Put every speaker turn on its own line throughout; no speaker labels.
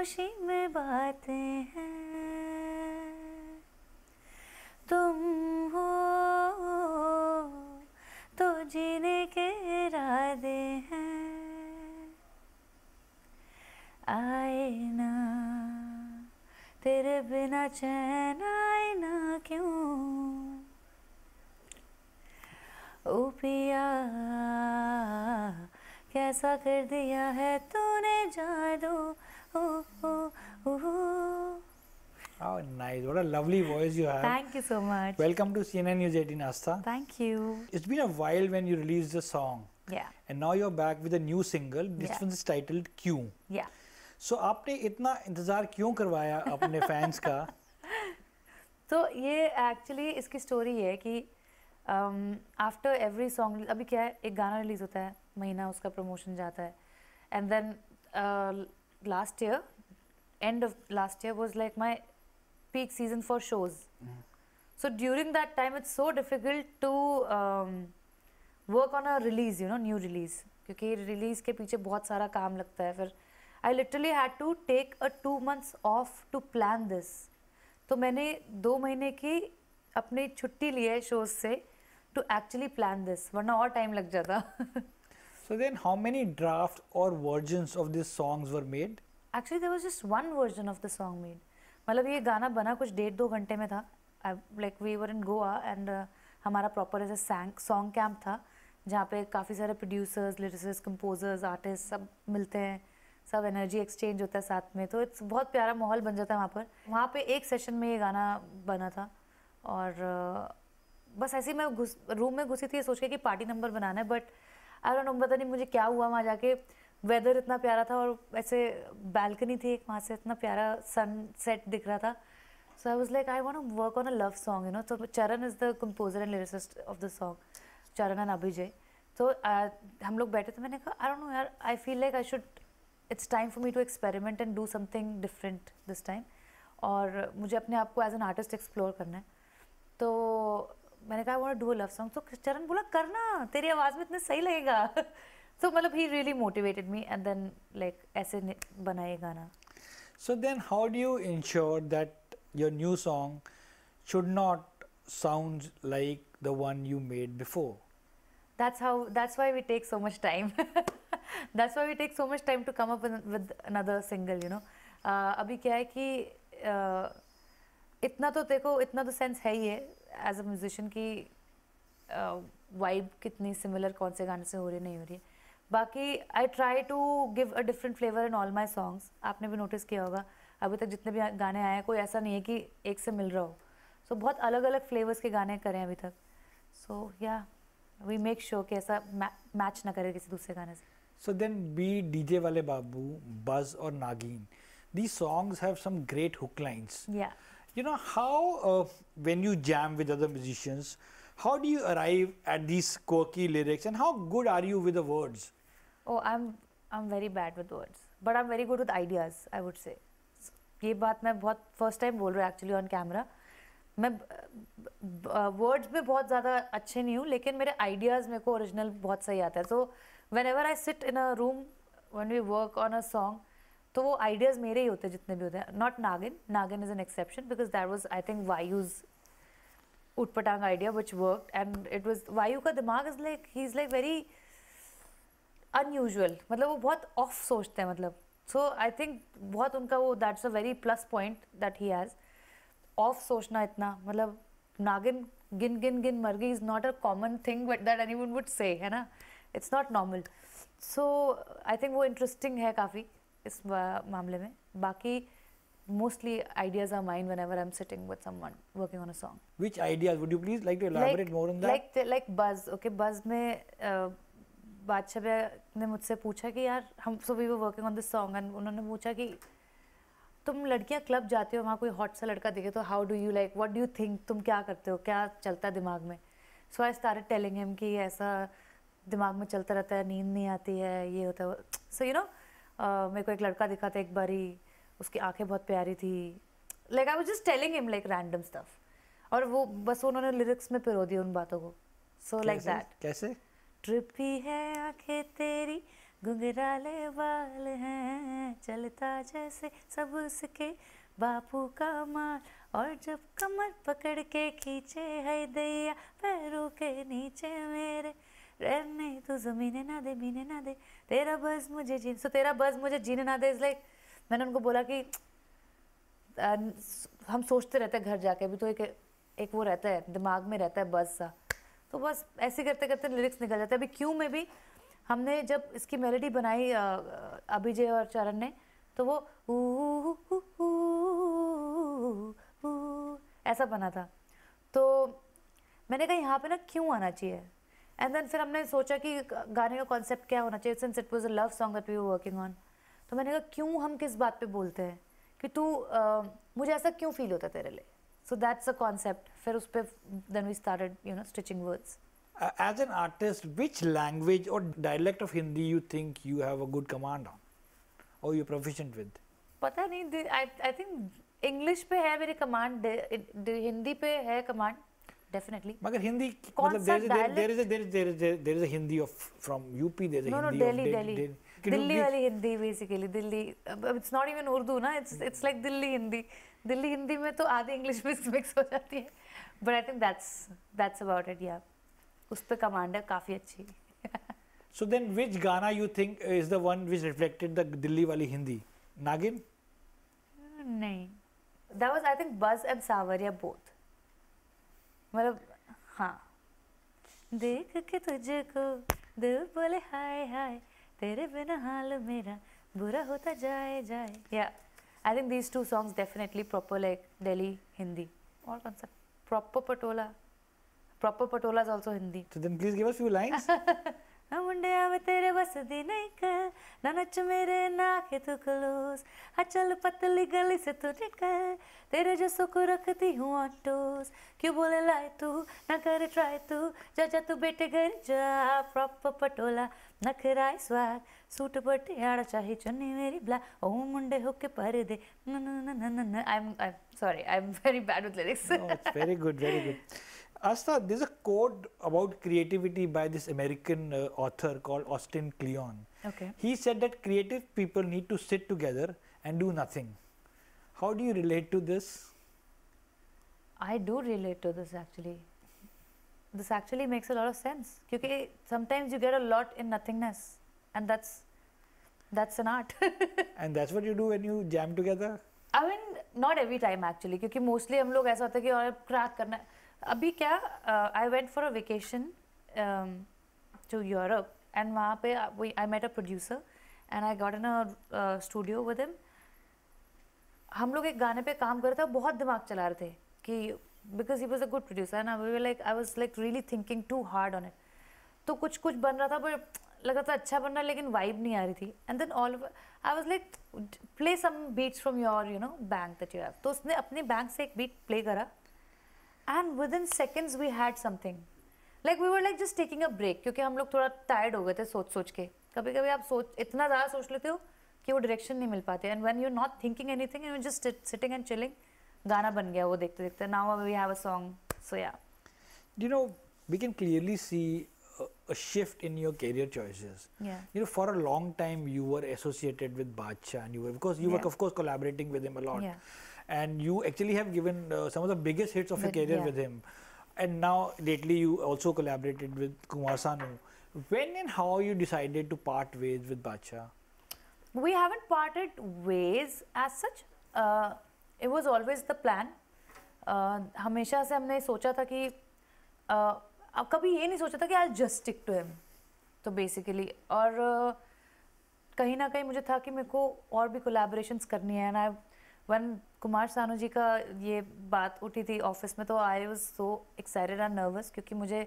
खामोशी में बातें हैं, तुम हो तो जीने के इरादे हैं, आए ना तेरे बिना चैन आए ना क्यों, ओ पिया कैसा कर दिया है तूने जादू, ओ ओ ओ।
Oh, nice. What a lovely voice you have.
Thank you so much.
Welcome to CNN News 18, Astha.
Thank you.
It's been a while when you released the song.
Yeah.
And now you're back with a new single. This
Yeah.
one is titled क्यों.
Yeah.
So आपने इतना इंतज़ार क्यों करवाया अपने fans का?
तो ये एक्चुअली इसकी स्टोरी है कि आफ्टर एवरी सॉन्ग, अभी क्या है, एक गाना रिलीज होता है, महीना उसका प्रमोशन जाता है, and then last year, end of last year was like my peak season for shows. So during that time it's so difficult to work on a release, you know, new release, क्योंकि release के पीछे बहुत सारा काम लगता है. फिर I literally had to take a 2 months off to plan this. तो मैंने 2 महीने की अपनी छुट्टी ली है शोज से टू एक्चुअली प्लान दिस, वरना और टाइम लग जाता.
So then how many drafts or versions of these songs were made?
Actually there was just one version of the song made. मतलब ये गाना बना कुछ 1.5-2 घंटे में था. Like we were in Goa and हमारा प्रॉपर ऐसे सॉन्ग कैंप था जहाँ पे काफ़ी सारे प्रोड्यूसर्स, लिरिसिस्ट, कंपोजर्स, आर्टिस्ट सब मिलते हैं, सब एनर्जी एक्सचेंज होता है साथ में. तो इट्स बहुत प्यारा माहौल बन जाता है वहाँ पर. वहाँ पे एक सेशन में ये गाना बना था और बस ऐसे ही मैं रूम में घुसी थी सोच के कि पार्टी नंबर बनाना है, बट आई डोंट नो, पता नहीं मुझे क्या हुआ. वहाँ जाके वेदर इतना प्यारा था और ऐसे बैल्कनी थी एक, वहाँ से इतना प्यारा सनसेट दिख रहा था. So I was like I want to work on a love song, you know. तो Charan is the composer and lyricist of the song, Charan and Abhijay. तो हम लोग बैठे थे, मैंने कहा आई डोंट नो यार, I feel like I should, it's time for me to experiment and do something different this time. और मुझे अपने आप को एज एन आर्टिस्ट एक्सप्लोर करना है. तो मैंने कहा I want to do a love song. तो चरण बोला करना, तेरी आवाज़ में इतने सही लगेगा. तो मतलब he really motivated me and then like ऐसे बना ये गाना.
So then how do you ensure that your new song should not sound like the one you made before?
That's why we take so much time. That's why we take so much time to come up with another single, you know. अभी क्या है कि इतना तो देखो, इतना तो sense है ही है एज अ म्यूजिशियन की वाइब कितनी सिमिलर कौन से गाने से हो रही नहीं हो रही है. बाकी I try to give a different flavour in all my songs. आपने भी नोटिस किया होगा अभी तक जितने भी गाने आए हैं, कोई ऐसा नहीं है कि एक से मिल रहा हो. सो बहुत अलग अलग फ्लेवर्स के गाने करें अभी तक. सो या वी मेक श्योर कि ऐसा मैच ना करे किसी दूसरे गाने से.
So then be DJ Wale Babu, Buzz or Nagin, these songs have some great hook lines.
Yeah.
You know how when you jam with other musicians, how do you arrive at these quirky lyrics and how good are you with the words?
Oh, I'm very bad with words, but I'm very good with ideas, I would say. ये बात मैं बहुत first time बोल रही हूँ actually on camera. मैं words में बहुत ज़्यादा अच्छे नहीं हूँ, लेकिन मेरे आइडियाज़ मेरे को ओरिजिनल बहुत सही आता है. So whenever I sit in a room when we work on a song, तो वो आइडियाज़ मेरे ही होते हैं जितने भी होते हैं. Not Naagin is an exception because that was I think Vayu's उटपटांग idea which worked and it was. Vayu का दिमाग is like he is like very unusual, मतलब वो बहुत ऑफ सोचते हैं. मतलब सो आई थिंक बहुत उनका वो that's a very plus point that he has. Of सोचना इतना, मतलब नागिन गिन गिन गिन मर गई is not a common thing but that anyone would say, है ना. It's not normal. So I think वो इंटरेस्टिंग है काफ़ी इस मामले में. बाकी mostly ideas are mind whenever I am sitting with someone working on a song.
Which ideas would you please like to elaborate more on that?
Like Buzz. Okay, Buzz में बादशाह भैया ने मुझसे पूछा कि यार हम so we were working on this song and उन्होंने पूछा कि तुम लड़कियां क्लब जाती हो, वहाँ कोई हॉट सा लड़का दिखे तो how do you like, what do you think, तुम क्या करते हो, क्या चलता है दिमाग में. सो आई स्टार्टेड टेलिंग हिम कि ऐसा दिमाग में चलता रहता है, नींद नहीं आती है, ये होता है. सो यू नो मेरे को एक लड़का दिखा था एक बारी, उसकी आंखें बहुत प्यारी थी. Like I was just telling him like random stuff, और वो बस उन्होंने लिरिक्स में पिरो दिया उन बातों को. So like that.
कैसे?
ट्रिपी है आंखें तेरी, घुंघराले बाल हैं, चलता जैसे सब उसके बापू का माल, और जब कमर पकड़ के खींचे है दैया पैरों के नीचे मेरे, रहने तो जमीने ना दे मीने ना दे, तेरा बस मुझे जीने, सो तेरा बस मुझे जीने ना दे इज लाइक, मैंने उनको बोला कि हम सोचते रहते हैं घर जाके भी, तो एक वो रहता है दिमाग में रहता है बस सा, तो बस ऐसे करते करते लिरिक्स निकल जाते हैं। अभी क्यों में भी हमने जब इसकी मेलोडी बनाई अभिजय और चरण ने, तो वो ऐसा बना था, तो मैंने कहा यहाँ पे ना क्यों आना चाहिए, एंड देन फिर हमने सोचा कि गाने का कॉन्सेप्ट क्या होना चाहिए, since it was a love song that we were working on, तो मैंने कहा क्यों हम किस बात पे बोलते हैं कि तू मुझे ऐसा क्यों फील होता है तेरे लिए, सो दैट्स अ कॉन्सेप्ट, फिर उस पे then we started you know stitching words.
As an artist, which language or dialect of Hindi you think you have a good command on, or you're proficient with?
पता नहीं, I think English पे है मेरी command, Hindi पे है command definitely.
मगर हिंदी
कौन
मतलब
सा
there is a Hindi of from UP, there's a
No,
Hindi
Delhi,
of
Delhi.
Can you
Delhi
please-
वाली Hindi basically, Delhi, it's not even Urdu ना, it's like दिल्ली हिंदी, दिल्ली हिंदी में तो आधी इंग्लिश मिक्स हो जाती है, but I think that's about it, yeah. उस पे कमांड है काफ़ी अच्छी।
So then which Gana you think is the one which reflected the Delhi wali Hindi? Nagin?
नहीं, that was I think Buzz and Savarya both, मतलब हाँ, देख के तुझको दिल बोले हाय हाय, तेरे बिना हाल मेरा बुरा होता जाए जाए, yeah, I think these two songs definitely proper like Delhi Hindi, और कौन सा proper Patola is also Hindi।
So then please give us few lines.
मुंडे आवे तेरे बस दी नहीं कर, ना नच मेरे ना के तू क्लोज, हाँ चल पतली गली से तू निकल, तेरे जैसों को रखती हूँ ऑन टोस, क्यों बोले लाए तू ना करे ट्राई तू, जा जा तू बेटे घर जा, प्रॉपर पटोला नखराई स्वैग, सूट पटियाला चाहे चुन्नी मेरी ब्लैक, ओ मुंडे होके पर दे न न न न न। I'm sorry, I'm very bad with lyrics।
No, it's very good, very good. Asta, there's a quote about creativity by this American author called Austin Kleon.
Okay.
He said that creative people need to sit together and do nothing. How do you relate to this?
I do relate to this actually. This actually makes a lot of sense, क्योंकि sometimes you get a lot in nothingness, and that's an art।
And that's what you do when you jam together?
I mean not every time actually, क्योंकि mostly हम लोग ऐसा होता है कि और crack करना है। अभी क्या I went for a vacation to Europe, and वहाँ पे I met a producer and I got in a studio with him। हम लोग एक गाने पे काम कर रहे थे, बहुत दिमाग चला रहे थे कि because he was a good producer and I was like really thinking too hard on it, तो कुछ बन रहा था but लगा था अच्छा बन रहा है लेकिन vibe नहीं आ रही थी, and then I was like play some beats from your bank that you have, तो उसने अपने बैंक से एक beat play करा, and within seconds we had something, like we were like just taking a break, क्योंकि हम लोग थोड़ा tired हो गए थे सोच के, कभी आप इतना ज़्यादा सोच लेते हो कि वो direction नहीं मिल पाते, and when you're not thinking anything and you're just sitting and chilling, गाना बन गया वो देखते देखते, now we have a song, so yeah।
We can clearly see a shift in your career choices.
Yeah.
For a long time you were associated with Badshah, and you were of course collaborating with him a lot.
Yeah.
And you actually have given some of the biggest hits of your career
Yeah.
with him. And now lately you also collaborated with Kumar Sanu. When and how you decided to part ways with Badshah?
We haven't parted ways as such. It was always the plan. हमेशा से हमने सोचा था कि अब कभी ये नहीं सोचा था कि I'll just stick to him. तो basically और कहीं ना कहीं मुझे था कि मेरे को और भी collaborations करनी है, and when कुमार सानू जी का ये बात उठी थी ऑफिस में, तो I was so excited and nervous, क्योंकि मुझे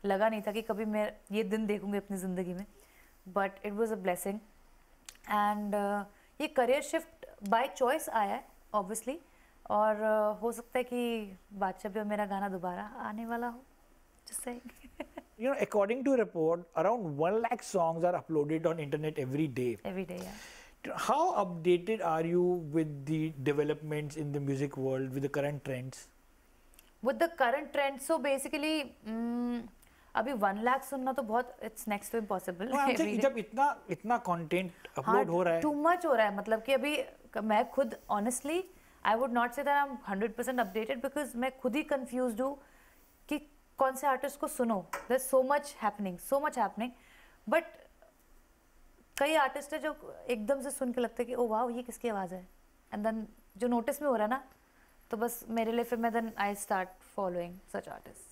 लगा नहीं था कि कभी मैं ये दिन देखूंगी अपनी ज़िंदगी में, but it was a blessing, and ये career shift by choice आया है obviously, और हो सकता है कि बादशाह पे मेरा गाना दोबारा आने वाला हो, just saying।
According to a report, around 1 lakh songs are uploaded on internet every day.
Every day, yeah.
How updated are you with the developments in the music world, with the current trends?
With the current trends, so basically अभी 1 लाख सुनना तो बहुत it's next to impossible.
जब इतना content upload हो रहा है,
too much हो रहा है, मतलब कि अभी मैं खुद honestly I would not say that I am 100% updated, because मैं खुद ही कंफ्यूज्ड हूँ कि कौन से आर्टिस्ट को सुनो। There is so much happening, but कई आर्टिस्ट है जो एकदम से सुन के लगता है कि ओ वाह ये किसकी आवाज़ है, एंड देन जो नोटिस में हो रहा है ना, तो बस मेरे लिए फिर मैं then I start following such artist.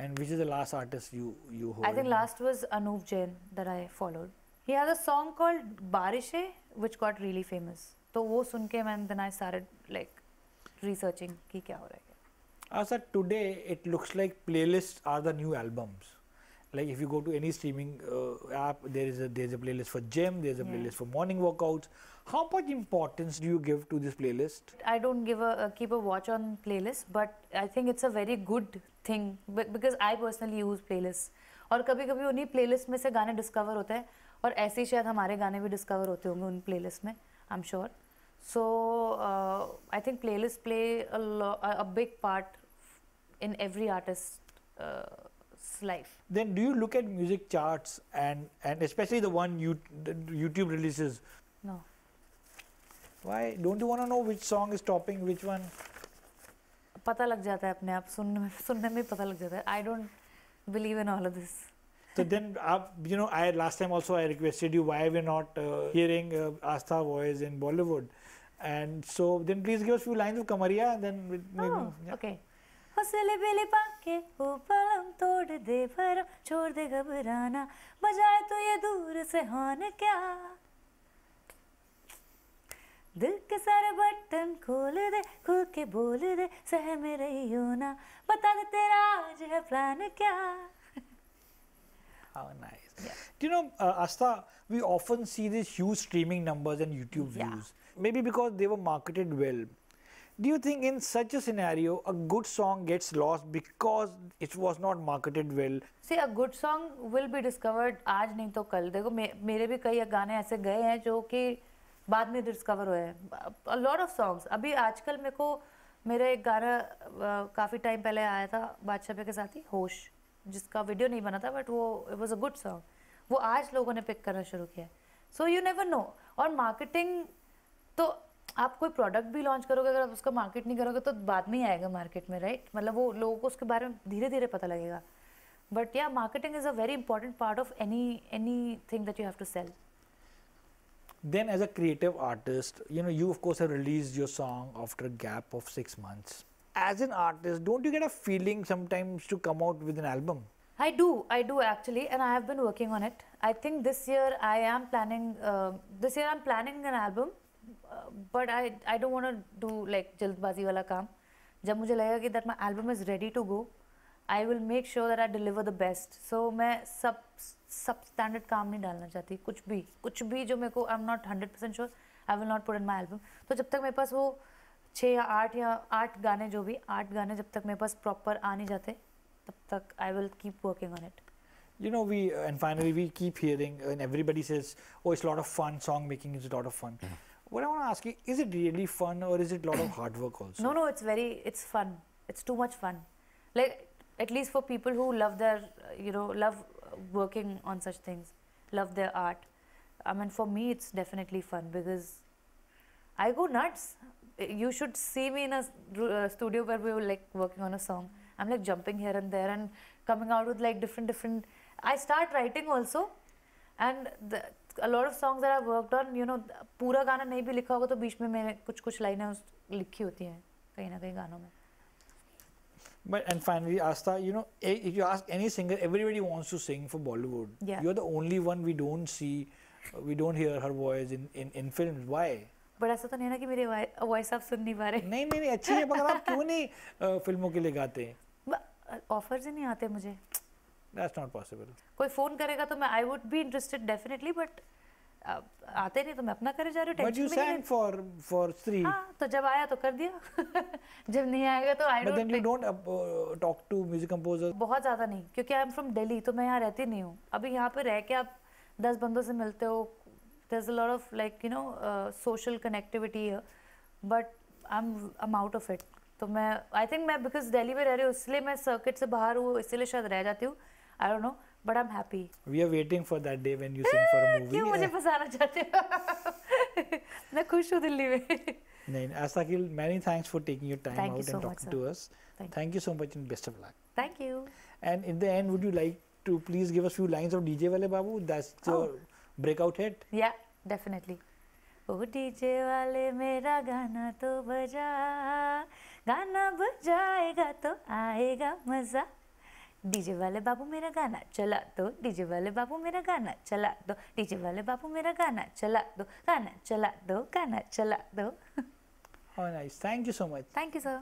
And which is the last artist you heard?
I think last was Anup Jain that I followed. He has a song called Barishe which got really famous. तो वो सुन के मैं then I started like researching कि क्या हो रहा है।
Sir, today it looks like playlists are the new albums. Like if you go to any streaming app, there's a playlist for gym, there's a playlist for morning workouts. How much importance do you give to this playlist?
I don't keep a watch on playlist, but I think it's a very good thing because I personally use playlists. और कभी-कभी उन्हीं playlist में से गाने discover होते हैं, और ऐसे ही शायद हमारे गाने भी discover होते होंगे उन playlist में, I'm sure. So I think playlists play a big part in every artist's life.
Then do you look at music charts and especially the one YouTube releases?
No.
Why? Don't you want to know which song is topping which one?
पता लग जाता है अपने आप, सुनने में पता लग जाता है। I don't believe in all of this.
So then, you know, last time also I requested you why we're not hearing Astha voice in Bollywood, and so then please give us few lines of Kamariya, and then maybe,
okay. हौसले बेले पाके ऊपरम तोड़ दे भरम छोड़ दे घबराना बजाए तो ये दूर से हॉर्न क्या दिल के सारे बटन खोल दे खुल के बोल दे सह में रहियो ना बता दे तेरा आज है प्लान क्या।
How nice. Yeah. Do you know, Astha, we often see these huge streaming numbers and YouTube views, maybe because they were marketed well. Do you think in such a scenario a good song gets lost because it was not marketed well?
See, a good song will be discovered आज नहीं तो कल। देखो मेरे भी कई गाने ऐसे गए हैं जो कि बाद में डिस्कवर हुए हैं। A lot of songs अभी आजकल मेरा एक गाना काफ़ी टाइम पहले आया था बादशाह के साथ ही, होश, जिसका वीडियो नहीं बना था, बट वो it was a good song, वो आज लोगों ने पिक करना शुरू किया है। So you never know. और मार्केटिंग तो आप कोई प्रोडक्ट भी लॉन्च करोगे, अगर आप उसका मार्केट नहीं करोगे तो बाद में ही आएगा मार्केट में, राइट? मतलब वो लोगों को उसके बारे में धीरे धीरे पता लगेगा। बट या marketing is a very important part of any thing that you have सेल।
Then as a creative artist, you know, you of course have released your song after a gap of 6 months. As an artist, don't you get a feeling sometimes to come out with an album?
I do actually, and I have been working on it. I think this year I am planning. I'm planning an album, but I don't want to do like जल्दबाजी वाला काम. जब मुझे लगेगा कि that my album is ready to go, I will make sure that I deliver the best. So मैं सब standard काम नहीं डालना चाहती, कुछ भी जो मेरे को I'm not 100% sure I will not put in my album. तो जब तक मेरे पास वो 6 या 8 गाने, जो भी 8 गाने जब तक मेरे पास प्रॉपर आ नहीं जाते, तब तक I will keep working on it.
You know, and finally we keep hearing, and everybody says, oh, it's a lot of fun, song making is a lot of fun. What I want to ask you, is it really fun or is it a lot of hard work also?
No, it's fun. It's too much fun. Like, at least for people who love their, love working on such things, love their art. I mean, for me, it's definitely fun because I go nuts. You should see me in a studio where we were like working on a song. I'm like jumping here and there and coming out with like different. I start writing also, and a lot of songs that I've worked on, पूरा गाना नहीं भी लिखा होगा तो बीच में मैंने कुछ लाइनें लिखी होती हैं कहीं ना कहीं गानों में.
And finally, Astha, if you ask any singer, everybody wants to sing for Bollywood.
Yeah.
You're the only one we don't see, we don't hear her voice in films. Why?
But ऐसा तो नहीं है ना कि मेरी voice आप सुन नहीं पा रहे.
नहीं अच्छी है, मगर आप क्यों नहीं फिल्मों के लिए गाते हैं?
ऑफर्स ही नहीं आते मुझे.
That's not possible.
कोई फोन करेगा तो मैं I would be interested definitely, but आते नहीं तो मैं अपना करे जा रही हूँ.
But you sang for Stree.
हाँ, तो जब आया तो कर दिया. जब नहीं आएगा तो I don't.
But then you don't talk to music composers.
बहुत ज़्यादा नहीं, क्योंकि आई एम फ्रॉम दिल्ली, तो मैं यहाँ रहती नहीं हूँ. अभी यहाँ पे रह के आप 10 बंदों से मिलते हो. There's a lot of social connectivity here, but I'm out of it. तो मैं I think मैं because दिल्ली में रह रही हूँ इसलिए मैं सर्किट से बाहर हूँ, इसलिए शायद रह जाती हूँ. I don't know, but I'm happy.
We are waiting for that day when you sing for a movie.
क्यों मुझे फंसाना चाहते हो? मैं खुश हूँ दिल्ली में.
नहीं, Asta Akhil, many thanks for taking your time
Thank you
out
so
and
much,
talking
sir.
to us. Thank you so much and best of luck.
Thank you.
And in the end, would you like to please give us few lines of DJ Wale Babu? That's your breakout hit.
Yeah, definitely. O DJ वाले मेरा गाना तो बजा, गाना बजाएगा तो आएगा मजा. DJ वाले बाबू मेरा गाना चला दो, डीजे वाले बाबू मेरा गाना चला दो, डीजे वाले बाबू मेरा गाना चला दो, गाना चला दो, गाना चला दो.
Oh, nice. Thank you so much.
Thank you, sir.